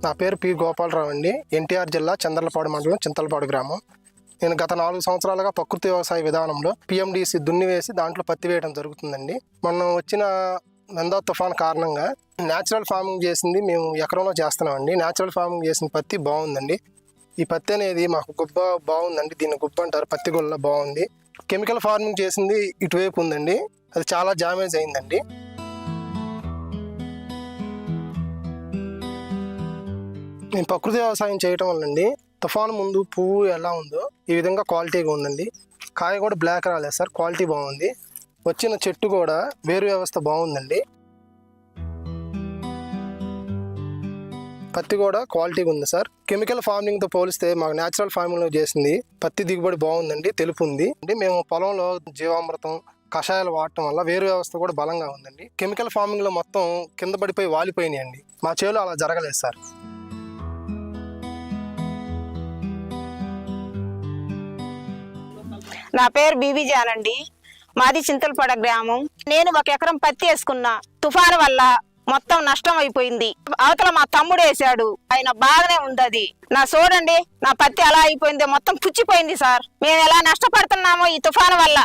నా పేరు పి గోపాలరావు అండి. ఎన్టీఆర్ జిల్లా చంద్రలపాడు మండలం చింతలపాడు గ్రామం. నేను గత 4 సంవత్సరాలుగా ప్రకృతి వ్యవసాయ విధానంలో పిఎండిసి దున్ని వేసి దాంట్లో పత్తి వేయడం జరుగుతుందండి. మొన్న వచ్చిన నందా తుఫాన్ కారణంగా న్యాచురల్ ఫార్మింగ్ చేసింది మేము ఎకరంలో చేస్తున్నామండి. న్యాచురల్ ఫార్మింగ్ చేసిన పత్తి బాగుందండి. ఈ పత్తి అనేది మాకు గుబ్బ బాగుందండి. దీన్ని గుబ్బ అంటారు. పత్తి గుల్ల బాగుంది. కెమికల్ ఫార్మింగ్ చేసింది ఇటువైపు ఉందండి. అది చాలా డ్యామేజ్ అయిందండి. నేను ప్రకృతి వ్యవసాయం చేయటం వల్లండి తుఫాను ముందు పువ్వు ఎలా ఉందో ఈ విధంగా క్వాలిటీగా ఉందండి. కాయ కూడా బ్లాక్ రాలేదు సార్, క్వాలిటీ బాగుంది. వచ్చిన చెట్టు కూడా వేరు వ్యవస్థ బాగుందండి. పత్తి కూడా క్వాలిటీగా ఉంది సార్. కెమికల్ ఫార్మింగ్తో పోలిస్తే మాకు న్యాచురల్ ఫార్మింగ్లో చేసింది పత్తి దిగుబడి బాగుందండి, తెలుపు ఉంది. అంటే మేము పొలంలో జీవామృతం కషాయాలు వాడటం వల్ల వేరు వ్యవస్థ కూడా బలంగా ఉందండి. కెమికల్ ఫార్మింగ్లో మొత్తం కింద పడిపోయి వాలిపోయినాయండి. మా చేలో అలా జరగలేదు సార్. నా పేరు బీబీ జానండి. మాది చింతలపాడ గ్రామం. నేను 1 ఎకరం పత్తి వేసుకున్నా. తుఫాను వల్ల మొత్తం నష్టం అయిపోయింది. అవతల మా తమ్ముడు వేసాడు, ఆయన బాగానే ఉంది. నా చూడండి, నా పత్తి ఎలా అయిపోయింది, మొత్తం పుచ్చిపోయింది సార్. మేము ఎలా నష్టపడుతున్నామో ఈ తుఫాను వల్ల.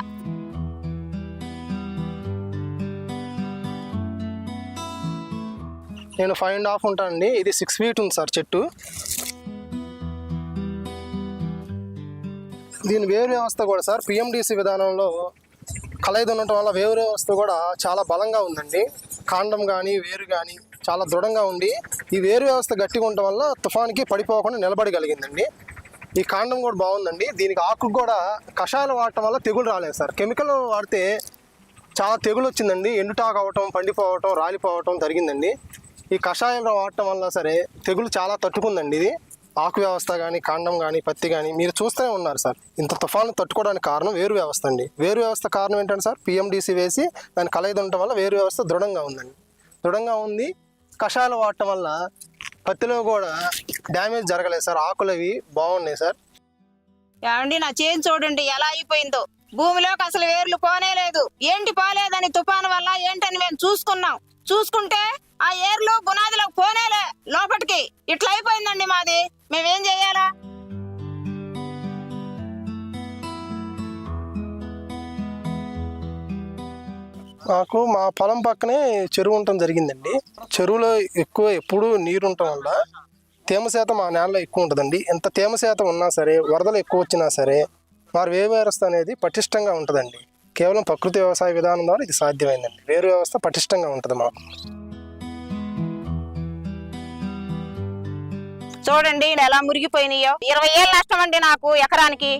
నేను 5.5 ఉంటానండి. ఇది 6 ఫీట్ ఉంది సార్ చెట్టు. దీని వేరు వ్యవస్థ కూడా సార్ పిఎండిసి విధానంలో కలయిదు ఉండటం వల్ల వేరు వ్యవస్థ కూడా చాలా బలంగా ఉందండి. కాండం కానీ వేరు కానీ చాలా దృఢంగా ఉండి ఈ వేరు వ్యవస్థ గట్టిగా ఉండటం వల్ల తుఫాన్కి పడిపోకుండా నిలబడగలిగిందండి. ఈ కాండం కూడా బాగుందండి. దీనికి ఆకు కూడా కషాయాలు వాడటం వల్ల తెగులు రాలేదు సార్. కెమికల్ వాడితే చాలా తెగులు వచ్చిందండి. ఎండుటాకు అవటం, పండిపోవటం, రాలిపోవటం జరిగిందండి. ఈ కషాయాలు వాడటం వల్ల సరే తెగులు చాలా తట్టుకుందండి. ఇది ఆకు వ్యవస్థ కానీ, కాండం కానీ, పత్తి కానీ మీరు చూస్తూనే ఉన్నారు సార్. ఇంత తుఫాను తట్టుకోవడానికి కారణం వేరు వ్యవస్థ అండి. వేరు వ్యవస్థ కారణం ఏంటంటే సార్ పిఎండిసి వేసి దాన్ని కలయిదు ఉండటం వల్ల వేరు వ్యవస్థ దృఢంగా ఉందండి. దృఢంగా ఉంది. కషాయాలు వాడటం వల్ల పత్తిలో కూడా డ్యామేజ్ జరగలేదు సార్. ఆకులు అవి బాగున్నాయి సార్. ఏమండి, నా చేను చూడండి ఎలా అయిపోయిందో. భూమిలోకి అసలు వేర్లు పోనేలేదు. ఏంటి పోలేదని తుఫాను వల్ల ఏంటని మేము చూసుకుంటే ఆ ఏర్లు బునాదిలోకి పోనేలే లోపలికి. ఇట్లా అయిపోయిందండి మాది. మేమేం చెయ్యాలా? మాకు మా పొలం పక్కనే చెరువు ఉండటం జరిగిందండి. చెరువులో ఎప్పుడు నీరు ఉండటం వల్ల తేమ శాతం మా నేలలో ఎక్కువ ఉంటుందండి. ఎంత తేమ శాతం ఉన్నా సరే, వరదలు ఎక్కువ వచ్చినా సరే వారి వేరు వ్యవస్థ అనేది పటిష్టంగా ఉంటుందండి. కేవలం ప్రకృతి వ్యవసాయ విధానం ద్వారా ఇది సాధ్యమైందండి. వేరు వ్యవస్థ పటిష్టంగా ఉంటుంది మాకు. చూడండి ఎలా మురిగిపోయినాయో. 20 ఏళ్ళు నష్టం అండి నాకు ఎకరానికి.